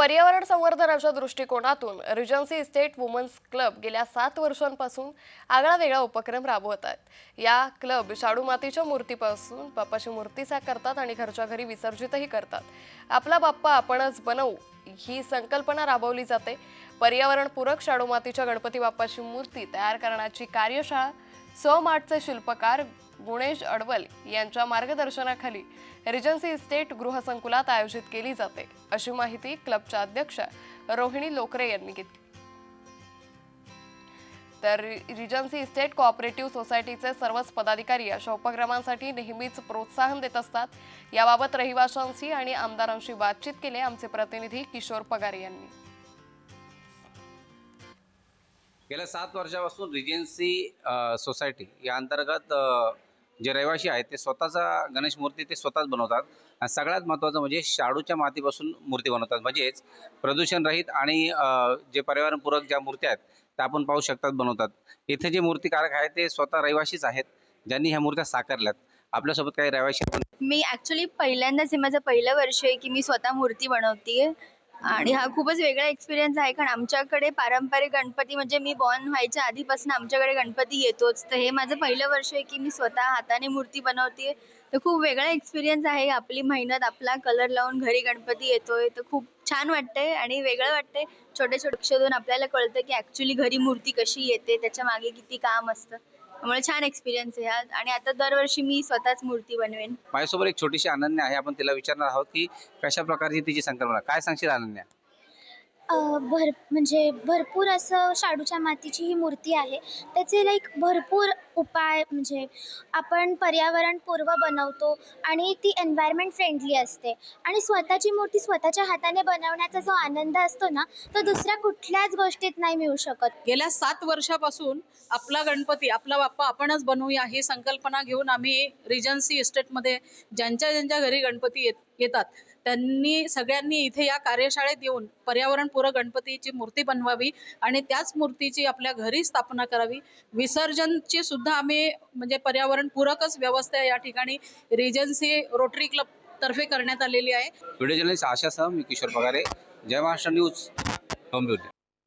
पर्यावरण संवर्धनाच्या दृष्टिकोनातून रिजन्सी इस्टेट वुमन्स क्लब गेल्या 7 वर्षांपासून आगळा-वेगळा उपक्रम राबवतात। या क्लब शाडू मातीच्या मूर्तीपासून बाप्पाची मूर्ती करतात आणि घरच्या घरी विसर्जितही करतात। आपला बाप्पा आपणच बनवू ही संकल्पना राबवली जाते। पर्यावरणपूरक शाडू मातीच्या गणपती बाप्पाची मूर्ती तयार करण्याची कार्यशाळा चे शिल्पकार गुणेश अडवल यांच्या मार्गदर्शनाखाली रिजन्सी इस्टेट गृहसंकुलात आयोजित केली जाते, अशी माहिती क्लबच्या अध्यक्ष रोहिणी लोकरे यांनी दिली। तर रिजन्सी इस्टेट कोऑपरेटिव्ह सोसायटीचे सर्वच पदाधिकारी अशा उपक्रमांसाठी नेहमीच प्रोत्साहन देत असतात। याबाबत रहिवाशांशी आणि आमदारांशी बातचीत केली आमचे प्रतिनिधी किशोर पगारे यांनी। गेल्या 7 वर्षापासून रिजन्सी सोसायटी या अंतर्गत जे रहिवासी आहेत ते स्वतःचा गणेश मूर्ती ते स्वतःच बनवतात आणि सगळ्यात महत्त्वाचं म्हणजे शाडूच्या मातीपासून मूर्ती बनवतात। म्हणजेच प्रदूषण रहित आणि जे पर्यावरणपूरक ज्या मूर्त्या आहेत त्या आपण पाहू शकतात बनवतात। इथे जे मूर्तिकारक आहेत ते स्वतः रहिवासीच आहेत ज्यांनी ह्या मूर्त्या साकारल्यात। आपल्यासोबत काही रहिवासी आपण मी ॲक्च्युअली पहिल्यांदाच हे माझं पहिलं वर्ष आहे की मी स्वतः मूर्ती बनवतेय आणि हा खूपच वेगळा एक्सपिरियन्स आहे। कारण आमच्याकडे पारंपरिक गणपती म्हणजे मी बॉर्न व्हायच्या आधीपासून आमच्याकडे गणपती येतोच, तर हे माझं पहिलं वर्ष आहे की मी स्वतः हाताने मूर्ती बनवतेय। तर खूप वेगळा एक्सपिरियन्स आहे। आपली मेहनत, आपला कलर लावून घरी गणपती येतोय, तर खूप छान वाटतंय आणि वेगळं वाटतंय। छोटे छोटे लक्ष देऊन आपल्याला कळतं की ॲक्च्युअली घरी मूर्ती कशी येते, त्याच्या मागे किती काम असतं। त्यामुळे छान एक्सपिरियन्स आहे हा आणि आता दरवर्षी मी स्वतःच मूर्ती बनवेन। माझ्यासोबत एक छोटीशी अनन्या आहे, आपण तिला विचारणार आहोत की कशा प्रकारची तिची संकल्पना। काय सांगशील अनन्या? म्हणजे भरपूर असं शाडूच्या मातीची ही मूर्ती आहे। त्याचे भरपूर उपाय म्हणजे आपण पर्यावरणपूर्व बनवतो आणि ती एन्व्हायरमेंट फ्रेंडली असते आणि स्वतःची मूर्ती स्वतःच्या हाताने बनवण्याचा जो आनंद असतो ना, तो दुसऱ्या कुठल्याच गोष्टीत नाही मिळू शकत। गेल्या 7 वर्षापासून आपला गणपती, आपला बाप्पा आपणच बनवूया ही संकल्पना घेऊन आम्ही रिजन्सी इस्टेटमध्ये ज्यांच्या घरी गणपती येतात त्यांनी सगळ्यांनी इथे या कार्यशाळेत येऊन पर्यावरणपूरक गणपतीची मूर्ती बनवावी आणि त्याच मूर्तीची आपल्या घरी स्थापना करावी। विसर्जनची सुद्धा आम्ही म्हणजे पर्यावरणपूरकच व्यवस्था या ठिकाणी रिजन्सी रोटरी क्लब तर्फे करण्यात आलेली आहे। व्हिडिओ जर्नलिस्ट आशासह मी किशोर पगारे, जय महाराष्ट्र न्यूज, डोंबिवली।